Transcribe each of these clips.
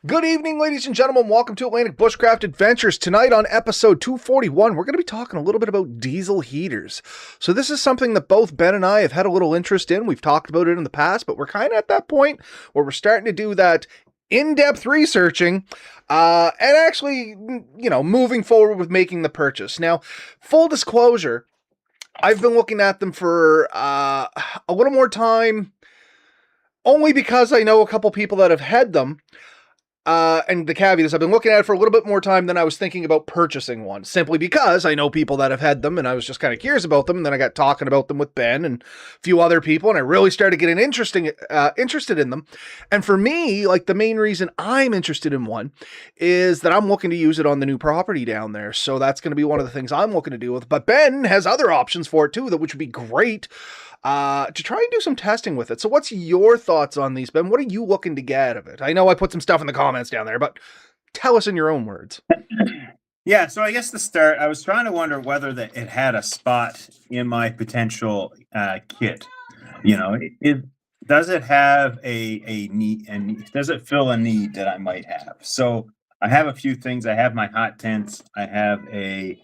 Good evening, ladies and gentlemen. Welcome to Atlantic Bushcraft Adventures. Tonight on episode 241, we're going to be talking a little bit about diesel heaters. So this is something that both Ben and I have had a little interest in. We've talked about it in the past, but we're kind of at that point where we're starting to do that in-depth researching and actually, moving forward with making the purchase. Now, full disclosure, I've been looking at them for a little more time, only because I know a couple people that have had them. And the caveat is I've been looking at it for a little bit more time than I was thinking about purchasing one, simply because I know people that have had them and I was just kind of curious about them. And then I got talking about them with Ben and a few other people, and I really started getting interested in them. And for me, like, the main reason I'm interested in one is that I'm looking to use it on the new property down there. So that's going to be one of the things I'm looking to do with. But Ben has other options for it too, which would be great to try and do some testing with it. So what's your thoughts on these, Ben? What are you looking to get out of it? I know I put some stuff in the comments down there, but tell us in your own words. Yeah, so I guess to start, I was trying to wonder whether that it had a spot in my potential kit. Does it have a need, and does it fill a need that I might have? So I have a few things. I have my hot tents. I have a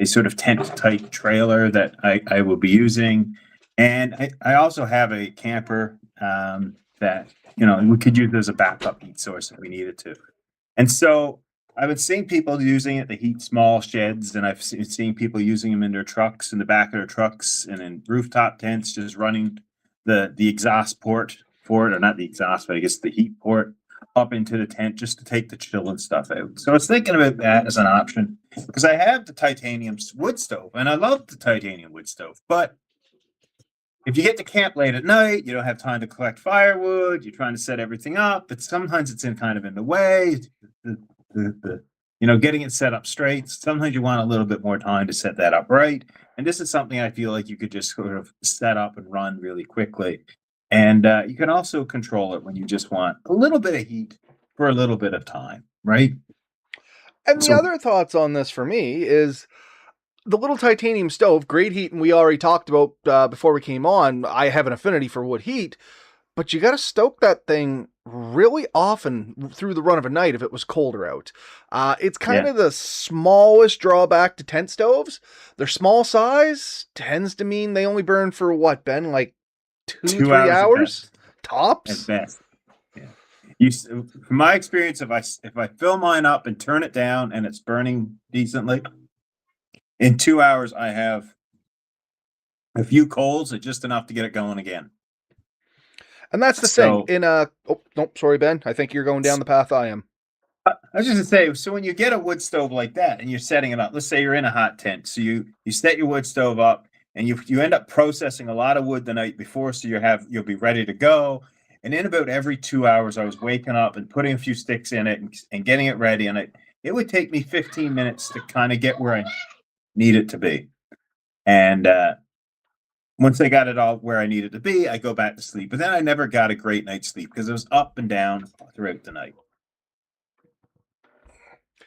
sort of tent type trailer that I will be using. And I also have a camper that, we could use as a backup heat source if we needed to. And so I've been seeing people using it to heat small sheds, and I've seen people using them in their trucks, in the back of their trucks, and in rooftop tents, just running the exhaust port for it, or not the exhaust, but I guess the heat port up into the tent just to take the chill and stuff out. So I was thinking about that as an option because I have the titanium wood stove, and I love the titanium wood stove, but if you get to camp late at night, you don't have time to collect firewood. You're trying to set everything up, but sometimes it's in the way. Getting it set up straight. Sometimes you want a little bit more time to set that up right. And this is something I feel like you could just sort of set up and run really quickly. And you can also control it when you just want a little bit of heat for a little bit of time, right? And the other thoughts on this for me is the little titanium stove, great heat, and we already talked about before we came on, I have an affinity for wood heat, but you got to stoke that thing really often through the run of a night if it was colder out. It's kind of the smallest drawback to tent stoves. Their small size tends to mean they only burn for what, Ben? Like 3 hours tops? At best. Yeah. From my experience, if I fill mine up and turn it down and it's burning decently, in 2 hours, I have a few coals, just enough to get it going again. And that's the thing. Sorry, Ben. I think you're going down the path I am. I was just going to say, so when you get a wood stove like that and you're setting it up, let's say you're in a hot tent. So you set your wood stove up and you end up processing a lot of wood the night before, so you'll be ready to go. And in about every 2 hours, I was waking up and putting a few sticks in it and getting it ready. And it would take me 15 minutes to kind of get where I need it to be. And once I got it all where I needed to be, I go back to sleep. But then I never got a great night's sleep because it was up and down throughout the night.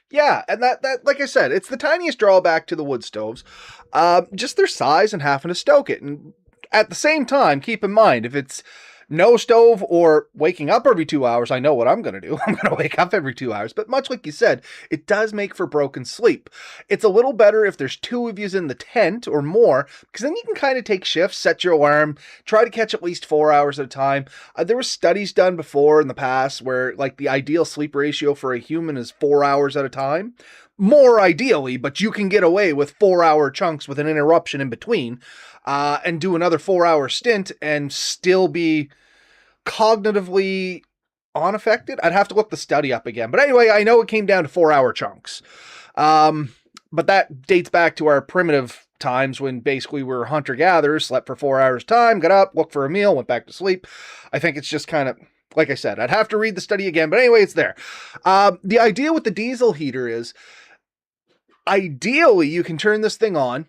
Yeah, and that like I said, it's the tiniest drawback to the wood stoves. Just their size and having to stoke it. And at the same time, keep in mind, if it's no stove or waking up every 2 hours, I know what I'm going to do. I'm going to wake up every 2 hours. But much like you said, it does make for broken sleep. It's a little better if there's two of you in the tent or more, because then you can kind of take shifts, set your alarm, try to catch at least 4 hours at a time. There were studies done before in the past where, like, the ideal sleep ratio for a human is 4 hours at a time. More ideally, but you can get away with 4-hour chunks with an interruption in between, and do another 4-hour stint and still be cognitively unaffected. I'd have to look the study up again. But anyway, I know it came down to 4-hour chunks. But that dates back to our primitive times when basically we were hunter-gatherers, slept for 4 hours time, got up, looked for a meal, went back to sleep. I think it's just kind of, like I said, I'd have to read the study again. But anyway, it's there. The idea with the diesel heater is, ideally, you can turn this thing on,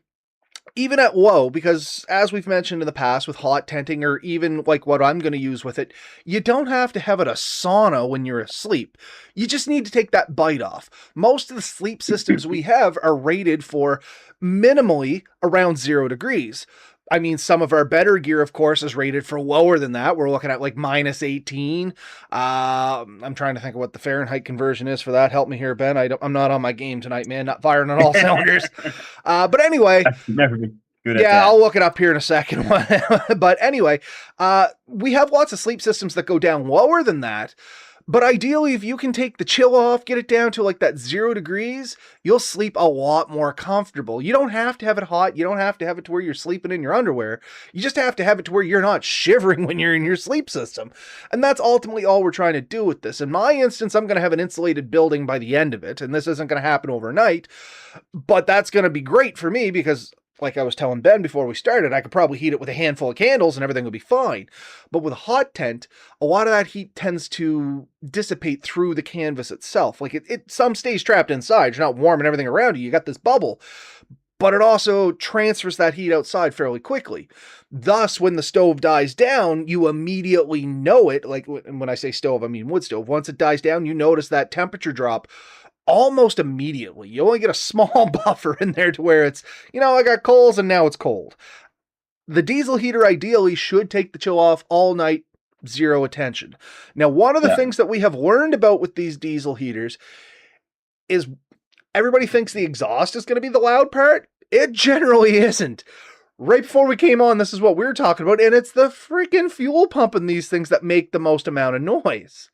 even at low, because as we've mentioned in the past with hot tenting, or even like what I'm going to use with it, you don't have to have it a sauna when you're asleep. You just need to take that bite off. Most of the sleep systems we have are rated for minimally around 0 degrees. I mean, some of our better gear, of course, is rated for lower than that. We're looking at like minus 18. I'm trying to think of what the Fahrenheit conversion is for that. Help me here, Ben. I'm not on my game tonight, man. Not firing on all cylinders. But anyway, I've never been good at yeah, that. I'll look it up here in a second. But anyway, we have lots of sleep systems that go down lower than that. But ideally, if you can take the chill off, get it down to like that 0 degrees, you'll sleep a lot more comfortable. You don't have to have it hot. You don't have to have it to where you're sleeping in your underwear. You just have to have it to where you're not shivering when you're in your sleep system. And that's ultimately all we're trying to do with this. In my instance, I'm going to have an insulated building by the end of it, and this isn't going to happen overnight. But that's going to be great for me because, like I was telling Ben before we started, I could probably heat it with a handful of candles and everything would be fine. But with a hot tent, a lot of that heat tends to dissipate through the canvas itself. Like some stays trapped inside. You're not warming everything around you. You got this bubble. But it also transfers that heat outside fairly quickly. Thus, when the stove dies down, you immediately know it. Like when I say stove, I mean wood stove. Once it dies down, you notice that temperature drop almost immediately. You only get a small buffer in there to where it's, I got coals and now it's cold. The diesel heater ideally should take the chill off all night, zero attention. Now, one of the things that we have learned about with these diesel heaters is everybody thinks the exhaust is going to be the loud part. It generally isn't. Right before we came on, this is what we were talking about, and it's the freaking fuel pump in these things that make the most amount of noise.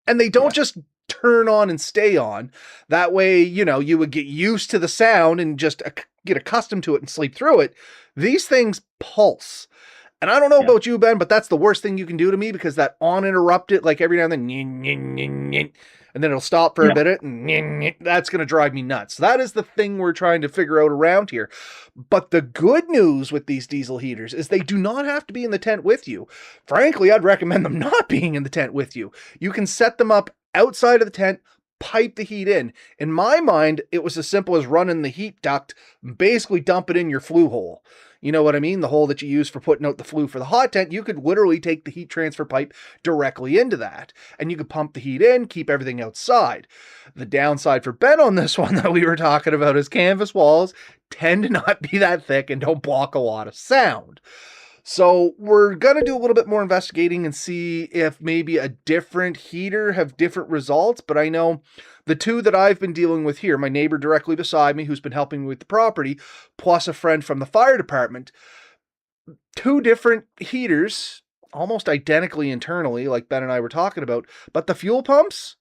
And they don't just turn on and stay on. That way, you would get used to the sound and just get accustomed to it and sleep through it. These things pulse. And I don't know about you, Ben, but that's the worst thing you can do to me because that uninterrupted, like every now and then, and then it'll stop for a bit, and that's going to drive me nuts. So that is the thing we're trying to figure out around here. But the good news with these diesel heaters is they do not have to be in the tent with you. Frankly, I'd recommend them not being in the tent with you. You can set them up outside of the tent, pipe the heat in. In my mind, it was as simple as running the heat duct, basically dump it in your flue hole. You know what I mean? The hole that you use for putting out the flue for the hot tent, you could literally take the heat transfer pipe directly into that. And you could pump the heat in, keep everything outside. The downside for Ben on this one that we were talking about is canvas walls tend to not be that thick and don't block a lot of sound. So we're going to do a little bit more investigating and see if maybe a different heater have different results. But I know the two that I've been dealing with here, my neighbor directly beside me who's been helping me with the property, plus a friend from the fire department, two different heaters, almost identically internally, like Ben and I were talking about. But the fuel pumps,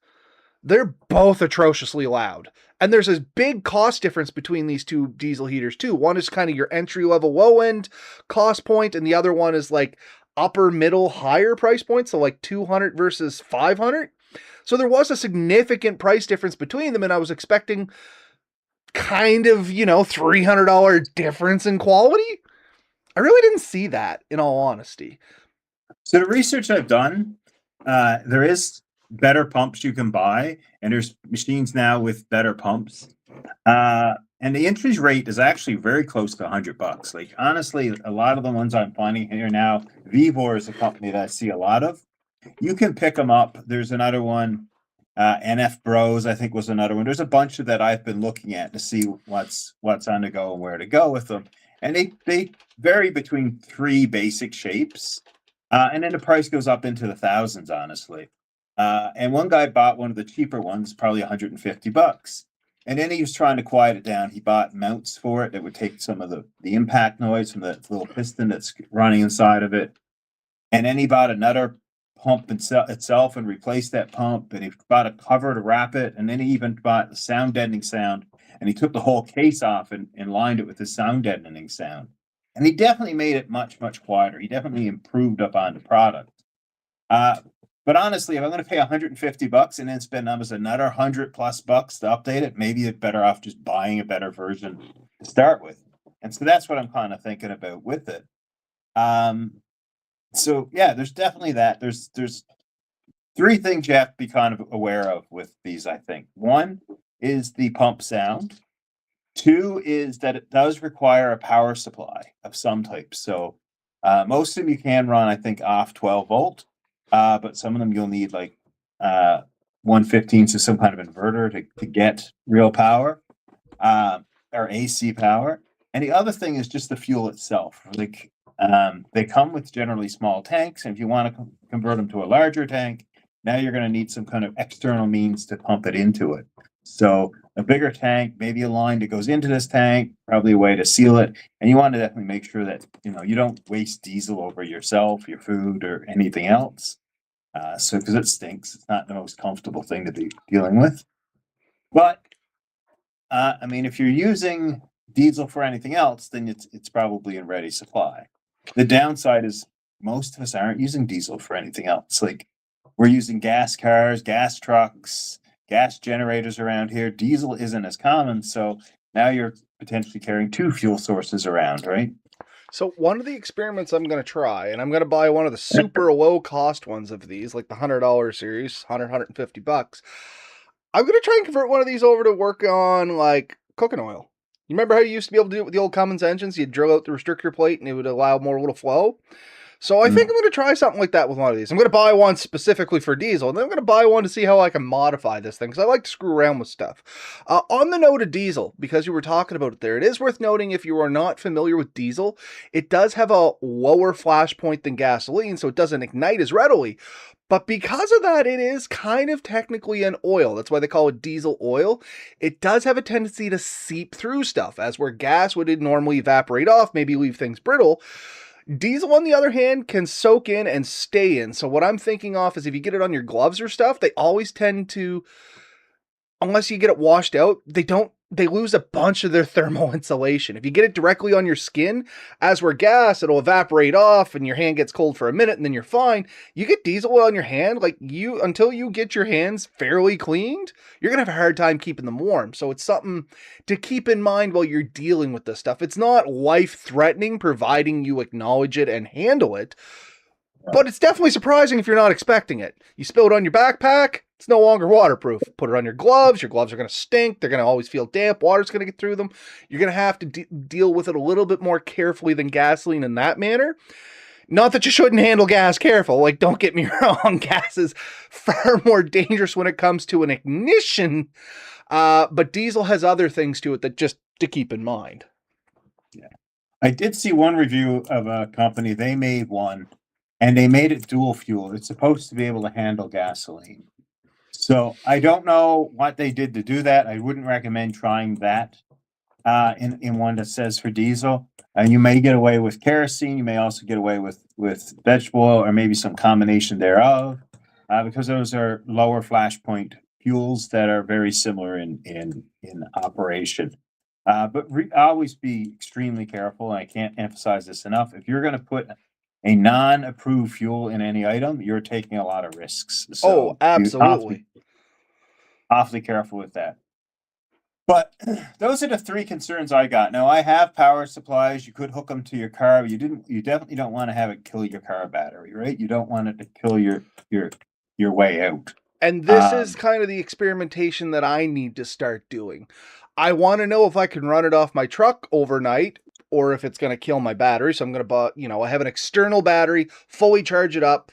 they're both atrociously loud. And there's a big cost difference between these two diesel heaters too. One is kind of your entry level low end cost point, and the other one is like upper middle higher price point. So like 200 versus 500. So there was a significant price difference between them, and I was expecting kind of, $300 difference in quality. I really didn't see that, in all honesty. So the research I've done, there is better pumps you can buy, and there's machines now with better pumps. And the entry rate is actually very close to $100. Like honestly, a lot of the ones I'm finding here now, Vivor is a company that I see a lot of. You can pick them up. There's another one, NF Bros, I think was another one. There's a bunch of that I've been looking at to see what's on the go and where to go with them. And they vary between 3 basic shapes. And then the price goes up into the thousands, honestly. And one guy bought one of the cheaper ones, probably $150. And then he was trying to quiet it down. He bought mounts for it that would take some of the impact noise from the little piston that's running inside of it. And then he bought another pump itself and replaced that pump. And he bought a cover to wrap it. And then he even bought the sound deadening sound. And he took the whole case off and lined it with the sound deadening sound. And he definitely made it much, much quieter. He definitely improved upon the product. But honestly, if I'm going to pay $150 and then spend almost another $100+ to update it, maybe you're better off just buying a better version to start with. And so that's what I'm kind of thinking about with it. So yeah, there's definitely that. There's 3 things you have to be kind of aware of with these, I think. 1 is the pump sound. 2 is that it does require a power supply of some type. So most of them you can run, I think, off 12 volt. But some of them you'll need like 115, so some kind of inverter to get real power or AC power. And the other thing is just the fuel itself. Like they come with generally small tanks, and if you want to convert them to a larger tank, now you're going to need some kind of external means to pump it into it. So a bigger tank, maybe a line that goes into this tank, probably a way to seal it. And you want to definitely make sure that you don't waste diesel over yourself, your food, or anything else. So because it stinks, it's not the most comfortable thing to be dealing with. But I mean, if you're using diesel for anything else, then it's probably in ready supply. The downside is most of us aren't using diesel for anything else. Like we're using gas cars, gas trucks, gas generators around here. Diesel isn't as common, so now you're potentially carrying two fuel sources around, right? So one of the experiments I'm going to try, and I'm going to buy one of the super low cost ones of these, like the $100 series, $150. I'm going to try and convert one of these over to work on like cooking oil. You remember how you used to be able to do it with the old Cummins engines? You'd drill out the restrictor plate and it would allow more little flow. So I think I'm going to try something like that with one of these. I'm going to buy one specifically for diesel, and then I'm going to buy one to see how I can modify this thing, because I like to screw around with stuff. On the note of diesel, because you were talking about it there, it is worth noting, if you are not familiar with diesel, it does have a lower flash point than gasoline, so it doesn't ignite as readily. But because of that, it is kind of technically an oil. That's why they call it diesel oil. It does have a tendency to seep through stuff, as where gas would normally evaporate off, maybe leave things brittle. Diesel, on the other hand, can soak in and stay in. So what I'm thinking of is if you get it on your gloves or stuff, they always tend to, unless you get it washed out, they lose a bunch of their thermal insulation. If you get it directly on your skin, as where gas, it'll evaporate off and your hand gets cold for a minute and then you're fine. You get diesel oil on your hand, until you get your hands fairly cleaned, you're going to have a hard time keeping them warm. So it's something to keep in mind while you're dealing with this stuff. It's not life-threatening, providing you acknowledge it and handle it. But it's definitely surprising if you're not expecting it. You spill it on your backpack, it's no longer waterproof. Put it on your gloves are going to stink. They're going to always feel damp. Water's going to get through them. You're going to have to deal with it a little bit more carefully than gasoline in that manner. Not that you shouldn't handle gas careful. Like, don't get me wrong. Gas is far more dangerous when it comes to an ignition. But diesel has other things to it that just to keep in mind. Yeah. I did see one review of a company. They made one. And they made it dual fuel. It's supposed to be able to handle gasoline. So I don't know what they did to do that. I wouldn't recommend trying that in one that says for diesel. And you may get away with kerosene. You may also get away with vegetable oil, or maybe some combination thereof, because those are lower flash point fuels that are very similar in operation. But always be extremely careful. And I can't emphasize this enough. If you're going to put a non-approved fuel in any item, you're taking a lot of risks. So absolutely. Awfully careful with that. But those are the three concerns I got. Now, I have power supplies. You could hook them to your car. But you definitely don't want to have it kill your car battery, right? You don't want it to kill your way out. And this is kind of the experimentation that I need to start doing. I want to know if I can run it off my truck overnight, or if it's going to kill my battery. So I'm going to buy, I have an external battery, fully charge it up,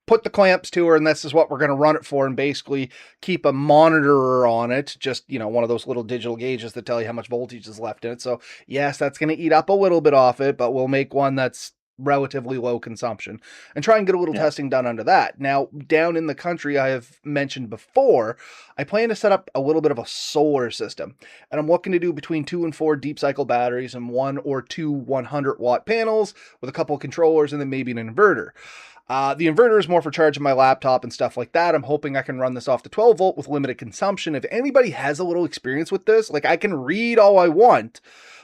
put the clamps to her, and this is what we're going to run it for, and basically keep a monitor on it, just, one of those little digital gauges that tell you how much voltage is left in it. So yes, that's going to eat up a little bit off it, but we'll make one that's relatively low consumption and try and get a little testing done under that. Now, down in the country, I have mentioned before, I plan to set up a little bit of a solar system, and I'm looking to do between 2 and 4 deep cycle batteries and 1 or 2 100-watt panels with a couple of controllers and then maybe an inverter. The inverter is more for charging my laptop and stuff like that. I'm hoping I can run this off the 12 volt with limited consumption. If anybody has a little experience with this, like, I can read all I want,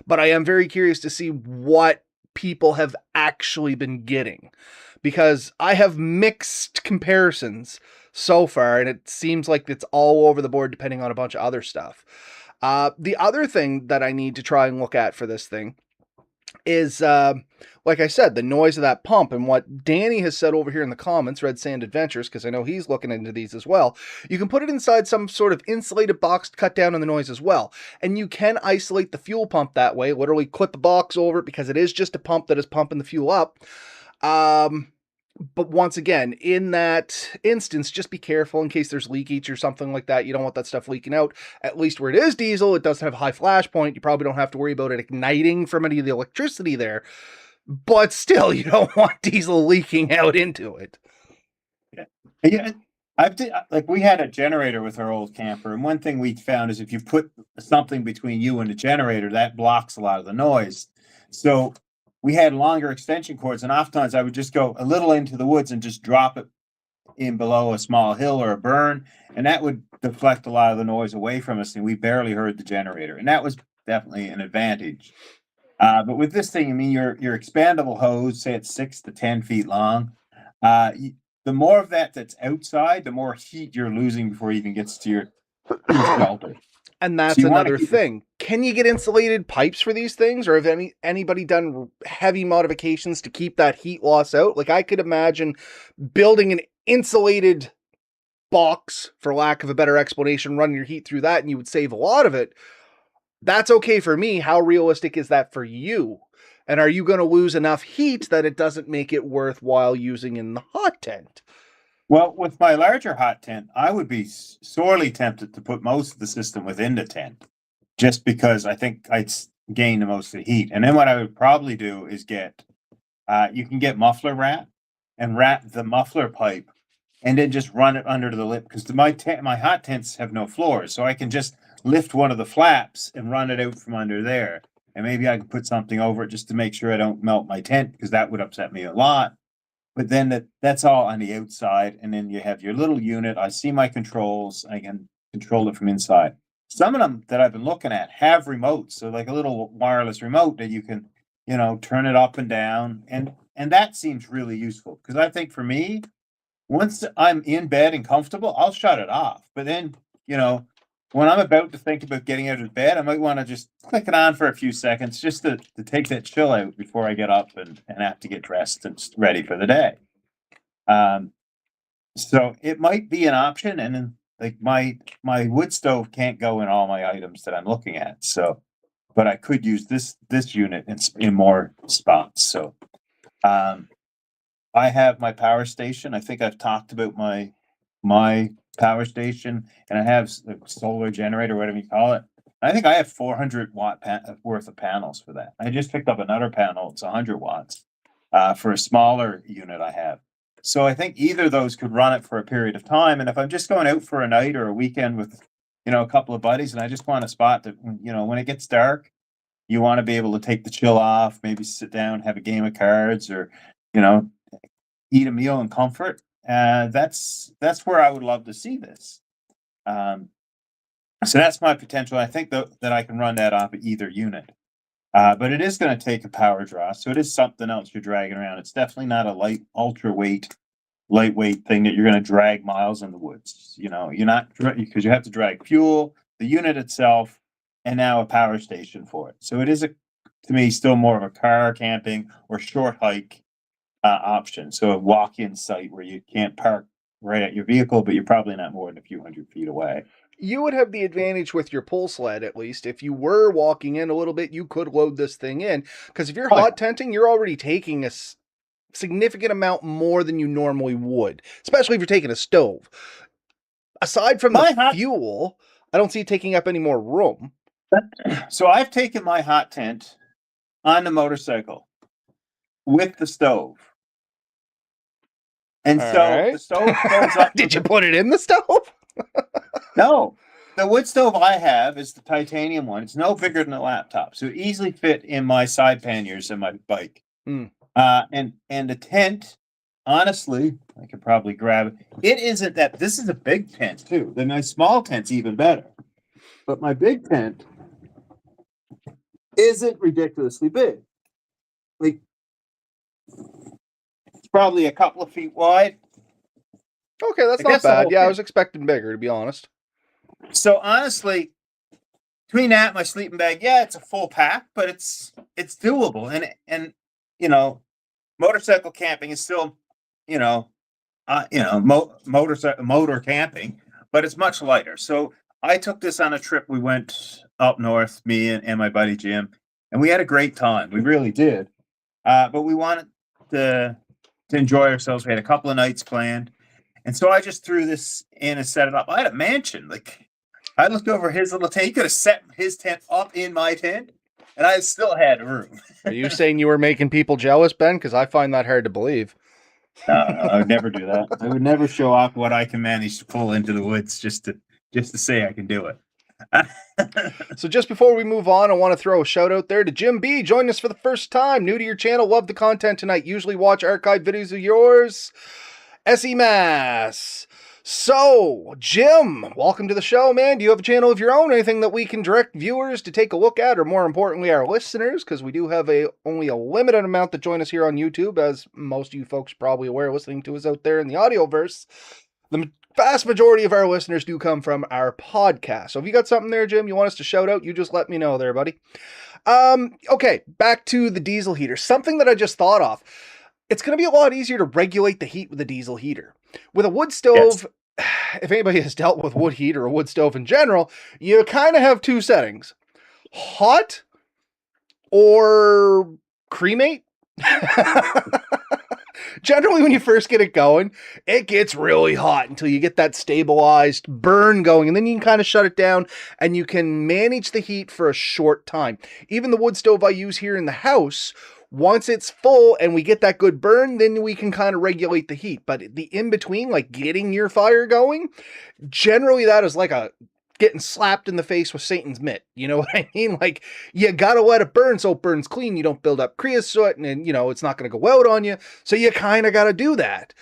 but I am very curious to see what people have actually been getting, because I have mixed comparisons so far, and it seems like it's all over the board depending on a bunch of other stuff. The other thing that I need to try and look at for this thing is, like I said, the noise of that pump, and what Danny has said over here in the comments, Red Sand Adventures, because I know he's looking into these as well. You can put it inside some sort of insulated box to cut down on the noise as well. And you can isolate the fuel pump that way, literally clip the box over it, because it is just a pump that is pumping the fuel up. But once again, in that instance, just be careful in case there's leakage or something like that. You don't want that stuff leaking out. At least where it is diesel, it does have high flash point. You probably don't have to worry about it igniting from any of the electricity there. But still, you don't want diesel leaking out into it. Yeah, like we had a generator with our old camper, and one thing we found is if you put something between you and the generator, that blocks a lot of the noise. So we had longer extension cords, and oftentimes I would just go a little into the woods and just drop it in below a small hill or a burn, and that would deflect a lot of the noise away from us, and we barely heard the generator, and that was definitely an advantage. But with this thing, I mean, your expandable hose, say it's 6 to 10 feet long. Uh, the more of that that's outside, the more heat you're losing before it even gets to your shelter. And So that's you want to another keep thing. Can you get insulated pipes for these things, or have anybody done heavy modifications to keep that heat loss out? Like I could imagine building an insulated box, for lack of a better explanation, running your heat through that, and you would save a lot of it. That's okay for me. How realistic is that for you? And are you going to lose enough heat that it doesn't make it worthwhile using in the hot tent? Well, with my larger hot tent, I would be sorely tempted to put most of the system within the tent, just because I think I'd gain the most of the heat. And then what I would probably do is you can get muffler wrap and wrap the muffler pipe and then just run it under the lip, because my hot tents have no floors, so I can just lift one of the flaps and run it out from under there. And maybe I can put something over it just to make sure I don't melt my tent, because that would upset me a lot. But then that's all on the outside, and then you have your little unit. I see my controls. I can control it from inside. Some of them that I've been looking at have remotes, so like a little wireless remote that you can, turn it up and down, and that seems really useful, because I think for me, once I'm in bed and comfortable, I'll shut it off. But then, when I'm about to think about getting out of bed, I might want to just click it on for a few seconds just to take that chill out before I get up and have to get dressed and ready for the day. So it might be an option. And then like my wood stove can't go in all my items that I'm looking at. So, but I could use this unit in more spots. So, I have my power station. I think I've talked about my power station, and I have a solar generator, whatever you call it. I think I have 400-watt worth of panels for that. I just picked up another panel. It's 100 watts for a smaller unit I have. So I think either of those could run it for a period of time. And if I'm just going out for a night or a weekend with, a couple of buddies, and I just want a spot that, when it gets dark, you want to be able to take the chill off, maybe sit down, have a game of cards, or, eat a meal in comfort. That's where I would love to see this. So that's my potential. I think that I can run that off of either unit. But it is going to take a power draw, so it is something else you're dragging around. It's definitely not a lightweight thing that you're going to drag miles in the woods. You're not, because you have to drag fuel, the unit itself, and now a power station for it. So it is to me, still more of a car camping or short hike option. So a walk-in site where you can't park right at your vehicle, but you're probably not more than a few hundred feet away. You would have the advantage with your pull sled, at least. If you were walking in a little bit, you could load this thing in. Because if you're hot tenting, you're already taking a significant amount more than you normally would, especially if you're taking a stove. Aside from the fuel, I don't see it taking up any more room. So I've taken my hot tent on the motorcycle with the stove. And the stove goes up. Did you put it in the stove? No. The wood stove I have is the titanium one. It's no bigger than a laptop, so it easily fit in my side panniers in my bike. And the tent, honestly, I could probably grab it. It isn't that. This is a big tent too. Then my small tent's even better, but my big tent isn't ridiculously big. Like, it's probably a couple of feet wide. Okay, that's not bad. Yeah, I was expecting bigger, to be honest. So honestly, between that and my sleeping bag, yeah, it's a full pack, but it's doable. And motorcycle camping is still, motor camping, but it's much lighter. So I took this on a trip. We went up north, me and my buddy Jim, and we had a great time. We really did. But we wanted to to enjoy ourselves. We had a couple of nights planned. And so I just threw this in and set it up. I had a mansion. Like, I looked over his little tent. He could have set his tent up in my tent, and I still had room. Are you saying you were making people jealous, Ben? Because I find that hard to believe. No, I would never do that. I would never show off what I can manage to pull into the woods just to say I can do it. So just before we move on, I want to throw a shout out there to Jim B. Join us for the first time. New to your channel. Love the content tonight. Usually watch archive videos of yours. SE Mass. So, Jim, welcome to the show, man. Do you have a channel of your own? Anything that we can direct viewers to take a look at, or more importantly, our listeners? Because we do have only a limited amount that join us here on YouTube, as most of you folks are probably aware, listening to us out there in the audioverse. The vast majority of our listeners do come from our podcast. So if you got something there, Jim, you want us to shout out, you just let me know there, buddy. Okay, back to the diesel heater. Something that I just thought of. It's going to be a lot easier to regulate the heat with a diesel heater. With a wood stove, yes. If anybody has dealt with wood heat or a wood stove in general, you kind of have two settings. Hot or cremate. Generally, when you first get it going, it gets really hot until you get that stabilized burn going, and then you can kind of shut it down, and you can manage the heat for a short time. Even the wood stove I use here in the house, once it's full and we get that good burn, then we can kind of regulate the heat. But the in-between, like getting your fire going, generally that is like getting slapped in the face with Satan's mitt. You know what I mean? Like, you gotta let it burn so it burns clean. You don't build up creosote and you know, it's not gonna go out on you. So you kind of gotta do that.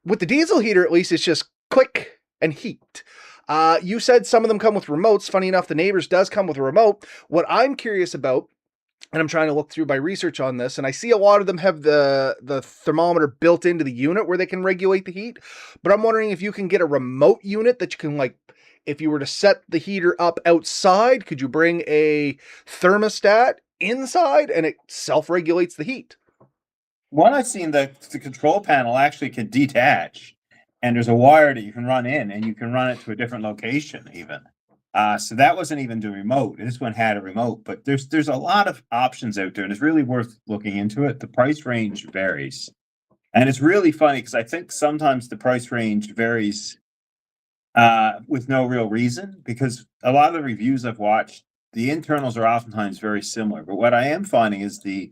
With the diesel heater, at least, it's just click and heat. You said some of them come with remotes. Funny enough, the neighbors does come with a remote. What I'm curious about, and I'm trying to look through my research on this, and I see a lot of them have the thermometer built into the unit where they can regulate the heat. But I'm wondering if you can get a remote unit that you can, like, if you were to set the heater up outside, could you bring a thermostat inside and it self-regulates the heat? One I've seen, the control panel actually can detach, and there's a wire that you can run in, and you can run it to a different location even. So that wasn't even the remote. This one had a remote, but there's a lot of options out there, and it's really worth looking into it. The price range varies, and it's really funny because I think sometimes the price range varies with no real reason, because a lot of the reviews I've watched, the internals are oftentimes very similar. But what I am finding is the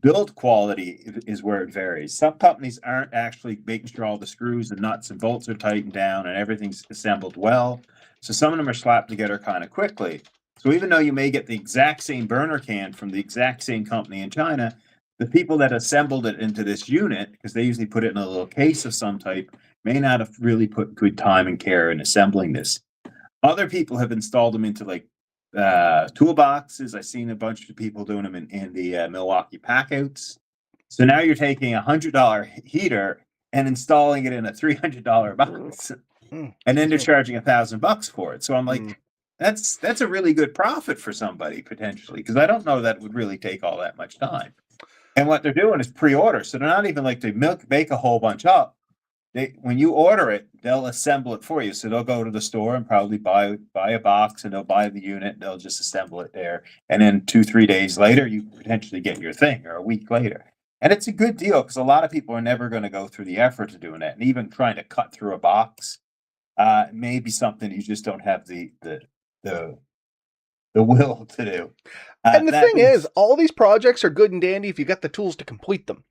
build quality is where it varies. Some companies aren't actually making sure all the screws and nuts and bolts are tightened down and everything's assembled well. So some of them are slapped together kind of quickly. So even though you may get the exact same burner can from the exact same company in China, the people that assembled it into this unit, because they usually put it in a little case of some type, may not have really put good time and care in assembling this. Other people have installed them into like toolboxes. I've seen a bunch of people doing them in the Milwaukee packouts. So now you're taking $100 heater and installing it in a $300 box. And then they're charging $1,000 for it. So I'm like, that's a really good profit for somebody potentially, because I don't know that would really take all that much time. And what they're doing is pre-order. So they're not even like they bake a whole bunch up. When you order it, they'll assemble it for you. So they'll go to the store and probably buy a box, and they'll buy the unit, and they'll just assemble it there. And then 2-3 days later, you potentially get your thing, or a week later. And it's a good deal because a lot of people are never going to go through the effort of doing that. And even trying to cut through a box may be something you just don't have the will to do. And the thing is, all these projects are good and dandy if you got the tools to complete them.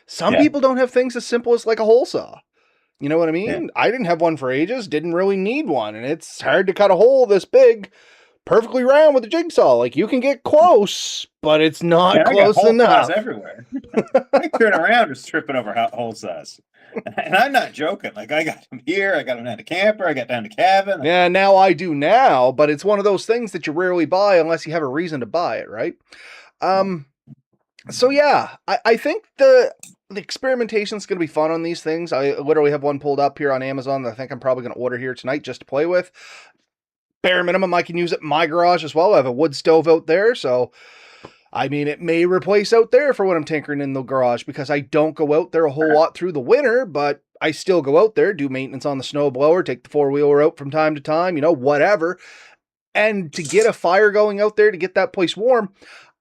Some people don't have things as simple as like a hole saw. You know what I mean? Yeah. I didn't have one for ages, didn't really need one. And it's hard to cut a hole this big perfectly round with a jigsaw. Like, you can get close, but it's not close enough. Everywhere. I turn around just tripping over hole saws. And I'm not joking. Like, I got them here, I got them down to camper, I got down to cabin. Yeah, now I do now, but it's one of those things that you rarely buy unless you have a reason to buy it, right? So yeah, I think the experimentation is going to be fun on these things. I literally have one pulled up here on Amazon that I think I'm probably going to order here tonight just to play with. Bare minimum, I can use it in my garage as well. I have a wood stove out there, so I mean, it may replace out there for when I'm tinkering in the garage, because I don't go out there a whole lot through the winter, but I still go out there, do maintenance on the snow blower, take the four-wheeler out from time to time, you know, whatever. And to get a fire going out there, to get that place warm,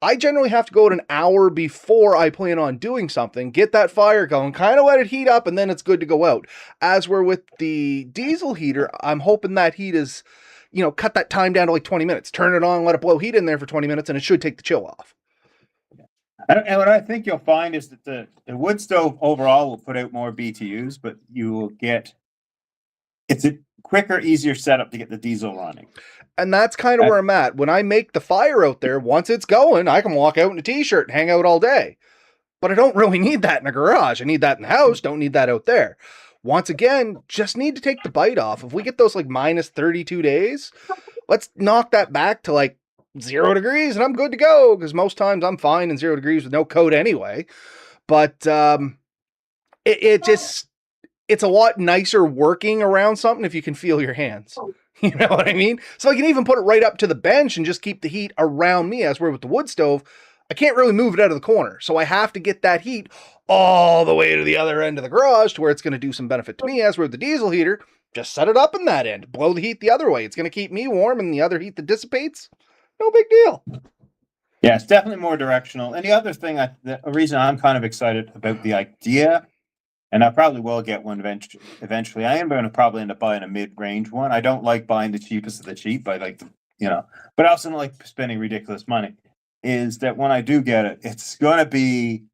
I generally have to go out an hour before I plan on doing something, get that fire going, kind of let it heat up, and then it's good to go out. As we're with the diesel heater, I'm hoping that heat is, cut that time down to like 20 minutes. Turn it on, let it blow heat in there for 20 minutes, and it should take the chill off. And what I think you'll find is that the wood stove overall will put out more BTUs, but you will get, it's a quicker, easier setup to get the diesel running. And that's kind of where I'm at. When I make the fire out there, once it's going, I can walk out in a t-shirt and hang out all day. But I don't really need that in a garage. I need that in the house. Don't need that out there. Once again, just need to take the bite off. If we get those like minus 32 days, let's knock that back to like 0 degrees and I'm good to go. Because most times I'm fine in 0 degrees with no coat anyway. But it's a lot nicer working around something if you can feel your hands. You know what I mean? So I can even put it right up to the bench and just keep the heat around me. As we're with the wood stove, I can't really move it out of the corner. So I have to get that heat all the way to the other end of the garage to where it's going to do some benefit to me. As we're with the diesel heater, just set it up in that end. Blow the heat the other way. It's going to keep me warm, and the other heat that dissipates, no big deal. Yeah, it's definitely more directional. And the other thing, the reason I'm kind of excited about the idea, and I probably will get one eventually. I am going to probably end up buying a mid-range one. I don't like buying the cheapest of the cheap. I like but I also don't like spending ridiculous money. Is that when I do get it, it's going to be,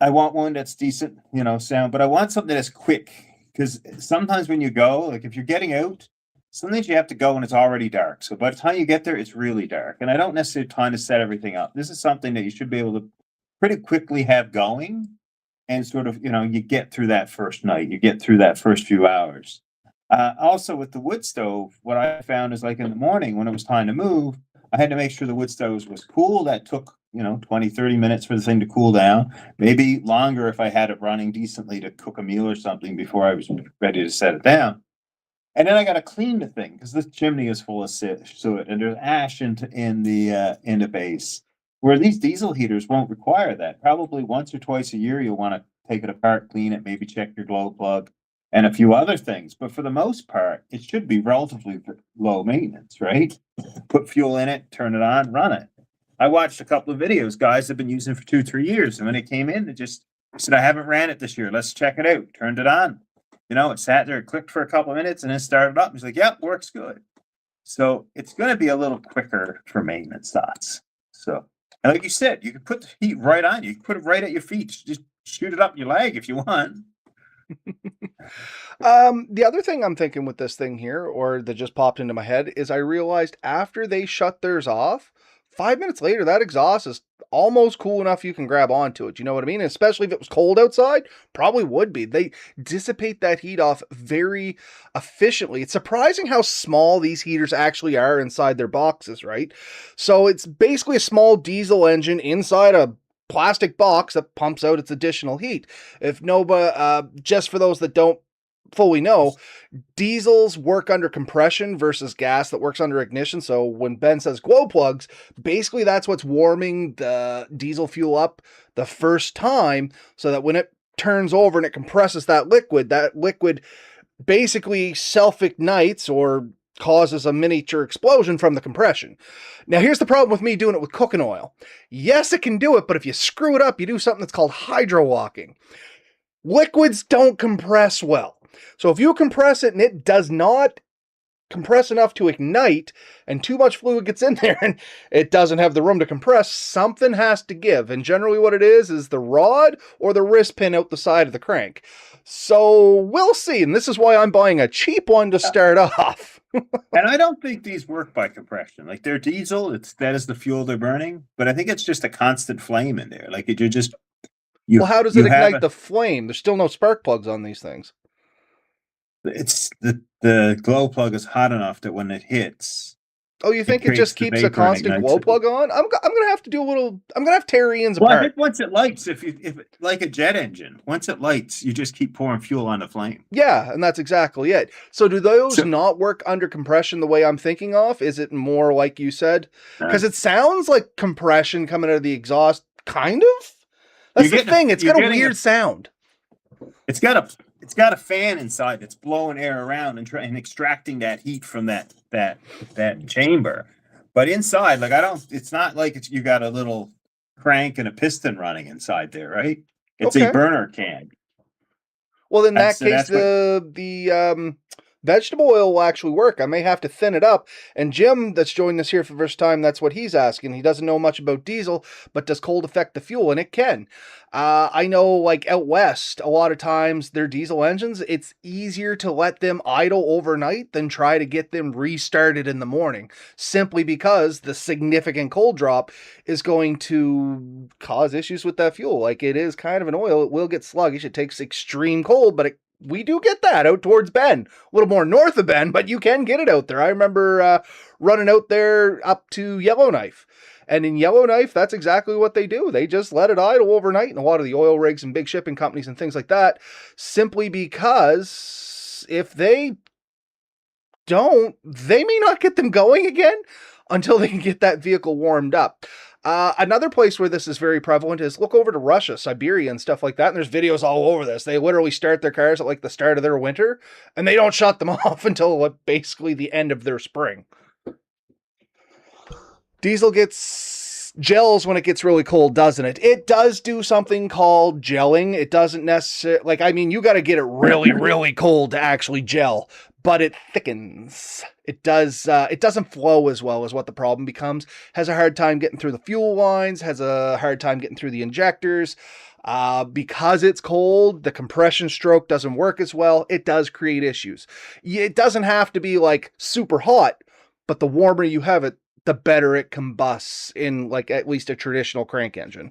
I want one that's decent, sound, but I want something that's quick. Because sometimes when you go, like if you're getting out, sometimes you have to go and it's already dark. So by the time you get there, it's really dark. And I don't necessarily have time to set everything up. This is something that you should be able to pretty quickly have going. And sort of, you get through that first night, you get through that first few hours. Also with the wood stove, what I found is like in the morning when it was time to move, I had to make sure the wood stove was cool. That took, 20, 30 minutes for the thing to cool down, maybe longer if I had it running decently to cook a meal or something before I was ready to set it down. And then I got to clean the thing because this chimney is full of soot and there's ash in the base. Where these diesel heaters won't require that. Probably once or twice a year, you'll want to take it apart, clean it, maybe check your glow plug and a few other things. But for the most part, it should be relatively low maintenance, right? Put fuel in it, turn it on, run it. I watched a couple of videos guys have been using for 2-3 years. And when it came in, it just said, I haven't ran it this year. Let's check it out. Turned it on. It sat there, it clicked for a couple of minutes and then started up. He's like, yep, works good. So it's going to be a little quicker for maintenance thoughts. So. And like you said, you can put the heat right on you. You can put it right at your feet. Just shoot it up your leg if you want. The other thing I'm thinking with this thing here, or that just popped into my head, is I realized after they shut theirs off, 5 minutes later, that exhaust is almost cool enough you can grab onto it. You know what I mean? Especially if it was cold outside, probably would be. They dissipate that heat off very efficiently. It's surprising how small these heaters actually are inside their boxes, right? So it's basically a small diesel engine inside a plastic box that pumps out its additional heat. If nobody, just for those that don't fully know, diesels work under compression versus gas that works under ignition. So when Ben says glow plugs, basically that's what's warming the diesel fuel up the first time, so that when it turns over and it compresses that liquid basically self-ignites or causes a miniature explosion from the compression. Now, here's the problem with me doing it with cooking oil. Yes, it can do it, but if you screw it up, you do something that's called hydrowalking. Liquids don't compress well. So if you compress it and it does not compress enough to ignite and too much fluid gets in there and it doesn't have the room to compress, something has to give. And generally what it is the rod or the wrist pin out the side of the crank. So we'll see. And this is why I'm buying a cheap one to start off. And I don't think these work by compression. Like they're diesel, that is the fuel they're burning. But I think it's just a constant flame in there. Like you're just... Well, how does it ignite the flame? There's still no spark plugs on these things. It's the glow plug is hot enough that when it hits. Oh, you think it just keeps a constant glow plug on? I'm gonna have to do a little. I'm gonna have to tear Ian's apart. I think once it lights, if like a jet engine, once it lights, you just keep pouring fuel on the flame. Yeah, and that's exactly it. So do those not work under compression the way I'm thinking of? Is it more like you said? Because it sounds like compression coming out of the exhaust, kind of. That's the thing. It's got a weird sound. It's got a fan inside that's blowing air around and extracting that heat from that chamber. But inside, like I don't. It's not like you got a little crank and a piston running inside there, right? It's a Okay. burner can. Well, in that That's case, that's what. the vegetable oil will actually work. I may have to thin it up. And Jim, that's joined us here for the first time, that's what he's asking. He doesn't know much about diesel, but does cold affect the fuel? And it can. I know, like out west, a lot of times their diesel engines, it's easier to let them idle overnight than try to get them restarted in the morning, simply because the significant cold drop is going to cause issues with that fuel. Like it is kind of an oil, it will get sluggish. It takes extreme cold, but we do get that out towards Bend, a little more north of Bend, but you can get it out there. I remember running out there up to Yellowknife. And in Yellowknife, that's exactly what they do. They just let it idle overnight in a lot of the oil rigs and big shipping companies and things like that, simply because if they don't, they may not get them going again until they can get that vehicle warmed up. Another place where this is very prevalent is look over to Russia, Siberia, and stuff like that. And there's videos all over this. They literally start their cars at like the start of their winter, and they don't shut them off until like, basically the end of their spring. Diesel gets gels when it gets really cold, doesn't it? It does do something called gelling. It doesn't necessarily, like, I mean, you got to get it really, really cold to actually gel, but it thickens. It does. It doesn't flow as well as what the problem becomes. Has a hard time getting through the fuel lines. Has a hard time getting through the injectors. Because it's cold, the compression stroke doesn't work as well. It does create issues. It doesn't have to be like super hot, but the warmer you have it, the better it combusts in like at least a traditional crank engine.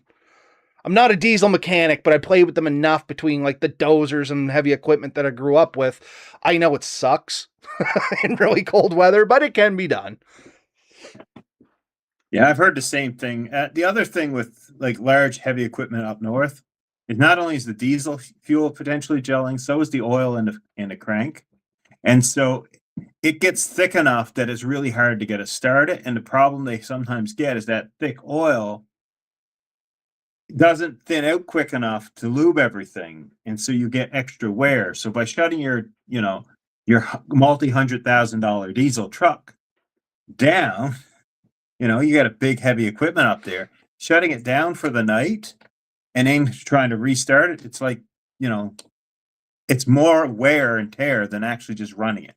I'm not a diesel mechanic, but I played with them enough between like the dozers and heavy equipment that I grew up with. I know it sucks in really cold weather, but it can be done. Yeah, I've heard the same thing. The other thing with like large heavy equipment up north is not only is the diesel fuel potentially gelling, so is the oil in the crank, and so it gets thick enough that it's really hard to get it started. And the problem they sometimes get is that thick oil doesn't thin out quick enough to lube everything, and so you get extra wear. So by shutting your multi-$100,000 diesel truck down, you got a big heavy equipment up there, shutting it down for the night and then trying to restart it. It's like, it's more wear and tear than actually just running it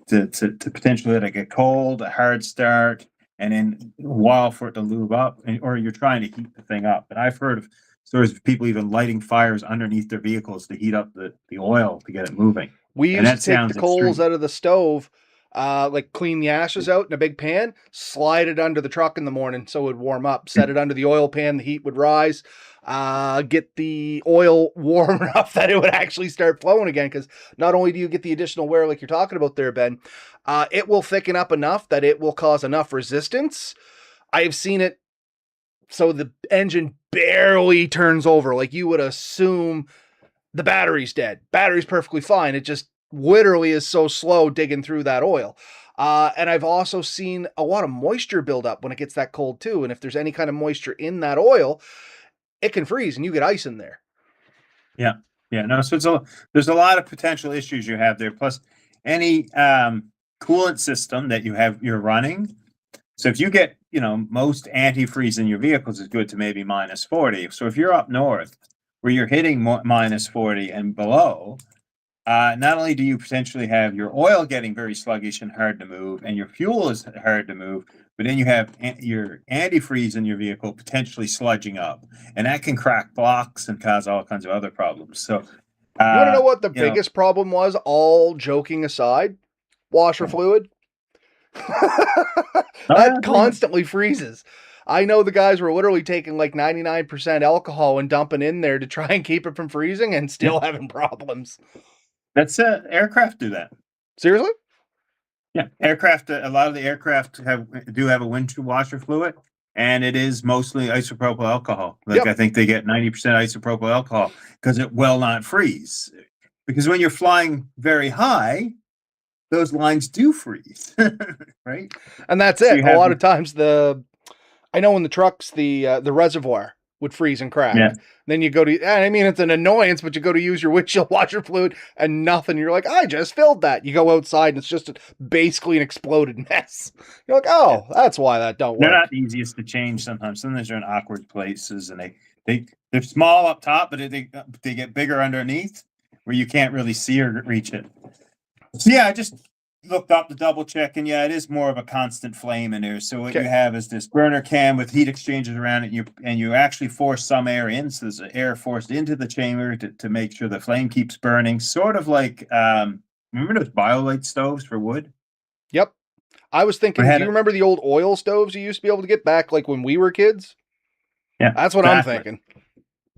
to potentially let it get cold, a hard start, and then a while for it to lube up, or you're trying to heat the thing up. And I've heard of stories of people even lighting fires underneath their vehicles to heat up the oil to get it moving. We And used that to take the sounds coals extreme. out of the stove, like clean the ashes out in a big pan, slide it under the truck in the morning so it would warm up, set it under the oil pan, the heat would rise, get the oil warm enough that it would actually start flowing again. Because not only do you get the additional wear like you're talking about there, Ben, it will thicken up enough that it will cause enough resistance. I've seen it so the engine barely turns over. Like you would assume the battery's dead. Battery's perfectly fine. It just literally is so slow digging through that oil. And I've also seen a lot of moisture build up when it gets that cold too. And if there's any kind of moisture in that oil, it can freeze and you get ice in there. Yeah. Yeah. No, so there's a lot of potential issues you have there. Plus, any coolant system that you're running. So if you get, most antifreeze in your vehicles is good to maybe -40. So if you're up north where you're hitting -40 and below, not only do you potentially have your oil getting very sluggish and hard to move, and your fuel is hard to move, but then you have your antifreeze in your vehicle potentially sludging up, and that can crack blocks and cause all kinds of other problems. So, You want to know what the you know, biggest problem was, all joking aside? Washer fluid. oh, That yeah, constantly freezes. I know the guys were literally taking like 99% alcohol and dumping in there to try and keep it from freezing and yeah, still having problems. that's aircraft do that. Seriously? Yeah, aircraft. A lot of the aircraft do have a windshield washer fluid, and it is mostly isopropyl alcohol. Like Yep. I think they get 90% isopropyl alcohol because it will not freeze. Because when you're flying very high, those lines do freeze, right? And that's So it. you A have lot of times I know in the trucks, the reservoir would freeze and crack. Yeah. Then you go to, I mean, it's an annoyance, but you go to use your windshield washer fluid and nothing. You're like, I just filled that. You go outside and it's just basically an exploded mess. You're like, oh, that's why that don't They're work. not the easiest to change sometimes. Sometimes they're in awkward places and they're small up top, but they get bigger underneath where you can't really see or reach it. So yeah, I just looked up to double check, and yeah, it is more of a constant flame in there. So what you have is this burner cam with heat exchangers around it, and you actually force some air in, so there's air forced into the chamber to make sure the flame keeps burning. Sort of like remember those BioLite stoves for wood? Yep. I was thinking, do you remember the old oil stoves you used to be able to get back like when we were kids? Yeah, that's what I'm thinking.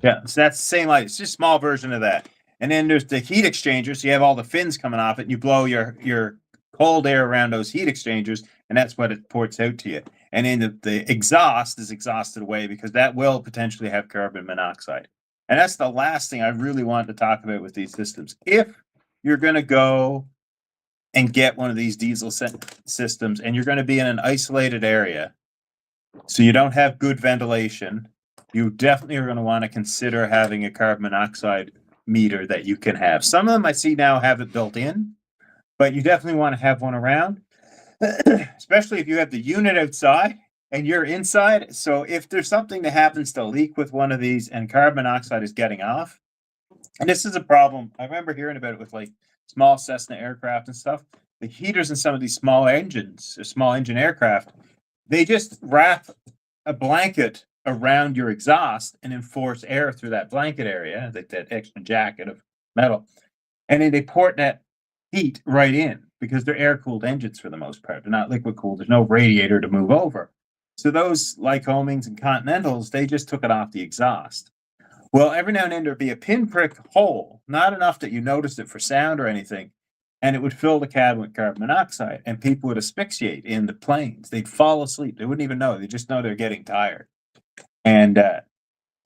Yeah, so that's the same light. It's just a small version of that. And then there's the heat exchanger, so you have all the fins coming off it, and you blow your cold air around those heat exchangers, and that's what it ports out to you. And then the exhaust is exhausted away because that will potentially have carbon monoxide. And that's the last thing I really wanted to talk about with these systems. If you're going to go and get one of these diesel systems, and you're going to be in an isolated area, so you don't have good ventilation, you definitely are going to want to consider having a carbon monoxide meter that you can have. Some of them I see now have it built in, but you definitely want to have one around, especially if you have the unit outside and you're inside. So if there's something that happens to leak with one of these and carbon monoxide is getting off, and this is a problem. I remember hearing about it with like small Cessna aircraft and stuff. The heaters in some of these small engines or small engine aircraft, they just wrap a blanket around your exhaust and enforce air through that blanket area, that extra jacket of metal. And then they port that heat right in because they're air-cooled engines for the most part. They're not liquid-cooled. There's no radiator to move over. So those Lycomings and Continentals, they just took it off the exhaust. Well, every now and then there'd be a pinprick hole, not enough that you noticed it for sound or anything, and it would fill the cabin with carbon monoxide, and people would asphyxiate in the planes. They'd fall asleep. They wouldn't even know. They just know they're getting tired. And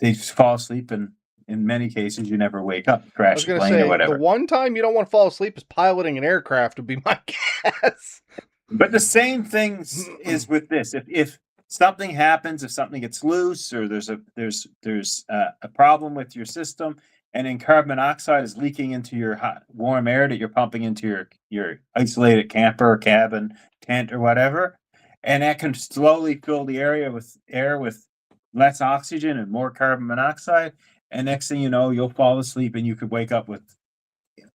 they fall asleep, and in many cases, you never wake up, crash the plane or whatever. The one time you don't want to fall asleep is piloting an aircraft would be my guess. But the same thing is with this. If something happens, if something gets loose, or there's a problem with your system, and then carbon monoxide is leaking into your hot, warm air that you're pumping into your isolated camper or cabin, tent, or whatever, and that can slowly fill the area with air with less oxygen and more carbon monoxide. And next thing you know, you'll fall asleep and you could wake up with,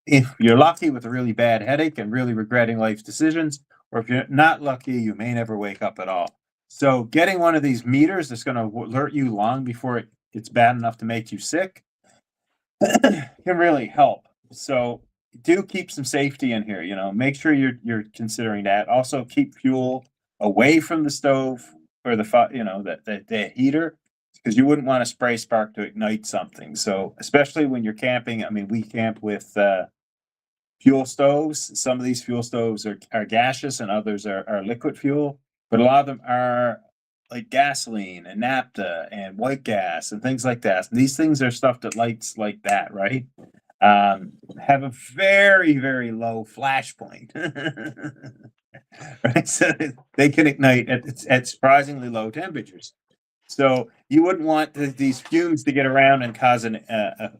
if you're lucky, with a really bad headache and really regretting life's decisions. Or if you're not lucky, you may never wake up at all. So getting one of these meters that's going to alert you long before it's bad enough to make you sick can really help. So do keep some safety in here. Make sure you're considering that. Also, keep fuel away from the stove or the heater, because you wouldn't want to spray spark to ignite something. So especially when you're camping, I mean, we camp with fuel stoves. Some of these fuel stoves are gaseous and others are liquid fuel, but a lot of them are like gasoline and naphtha and white gas and things like that. These things are stuff that lights like that, right? Have a very, very low flash point. Right? So they can ignite at surprisingly low temperatures. So you wouldn't want these fumes to get around and cause an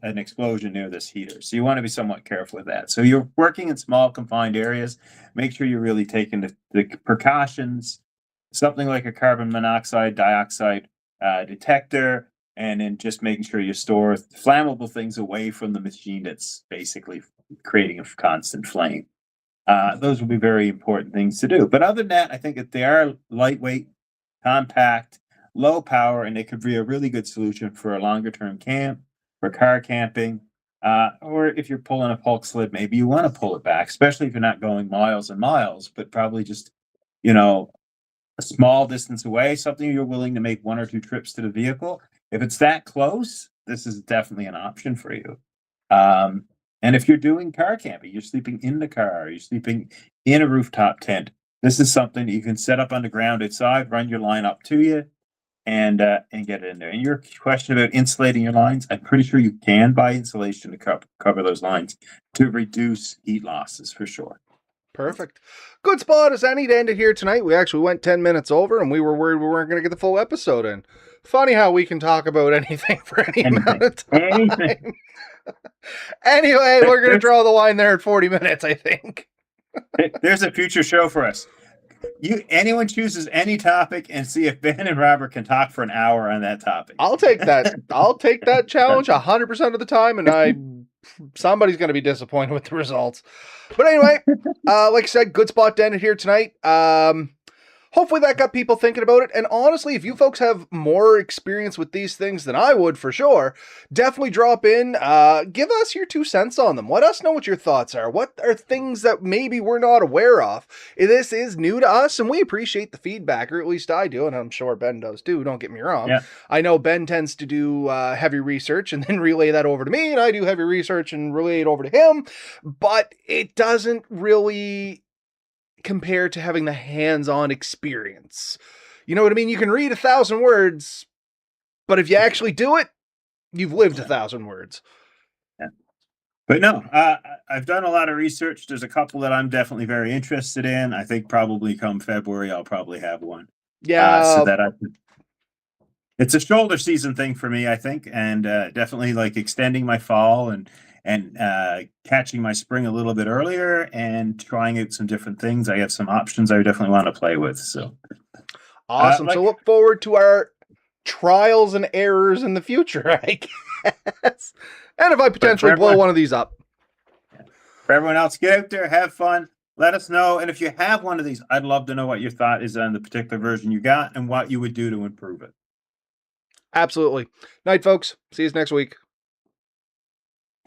explosion near this heater. So you want to be somewhat careful with that. So you're working in small confined areas. Make sure you're really taking the precautions, something like a carbon monoxide, dioxide detector, and then just making sure you store flammable things away from the machine that's basically creating a constant flame. Those would be very important things to do. But other than that, I think that they are lightweight, compact, low power, and they could be a really good solution for a longer term camp, for car camping, or if you're pulling a Polk sled, maybe you want to pull it back, especially if you're not going miles and miles, but probably just, a small distance away, something you're willing to make 1 or 2 trips to the vehicle. If it's that close, this is definitely an option for you. And if you're doing car camping, you're sleeping in the car, you're sleeping in a rooftop tent, this is something that you can set up on the ground outside, run your line up to you, and get it in there. And your question about insulating your lines, I'm pretty sure you can buy insulation to cover those lines to reduce heat losses for sure. Perfect. Good spot as any to end it here tonight. We actually went 10 minutes over, and we were worried we weren't going to get the full episode in. Funny how we can talk about anything for any amount of time. Anything. Anyway, we're going to draw the line there at 40 minutes, I think. There's a future show for us. Anyone chooses any topic and see if Ben and Robert can talk for an hour on that topic. I'll take that. I'll take that challenge 100% of the time, and somebody's going to be disappointed with the results. But anyway, like I said, good spot to end it here tonight. Hopefully that got people thinking about it. And honestly, if you folks have more experience with these things than I would, for sure, definitely drop in. Give us your 2 cents on them. Let us know what your thoughts are. What are things that maybe we're not aware of? This is new to us, and we appreciate the feedback, or at least I do, and I'm sure Ben does too. Don't get me wrong. Yeah. I know Ben tends to do heavy research and then relay that over to me, and I do heavy research and relay it over to him, but it doesn't really compared to having the hands-on experience. You know what I mean? You can read 1,000 words, but if you actually do it, you've lived 1,000 words. Yeah. But no, I've done a lot of research. There's a couple that I'm definitely very interested in. I think probably come February, I'll probably have one. Yeah. So that it's a shoulder season thing for me, I think, and definitely like extending my fall and catching my spring a little bit earlier and trying out some different things. I have some options I definitely want to play with. So awesome. So look forward to our trials and errors in the future, I guess. And if I potentially blow one of these up. For everyone else, get out there, have fun. Let us know. And if you have one of these, I'd love to know what your thought is on the particular version you got and what you would do to improve it. Absolutely. Night, folks. See you next week.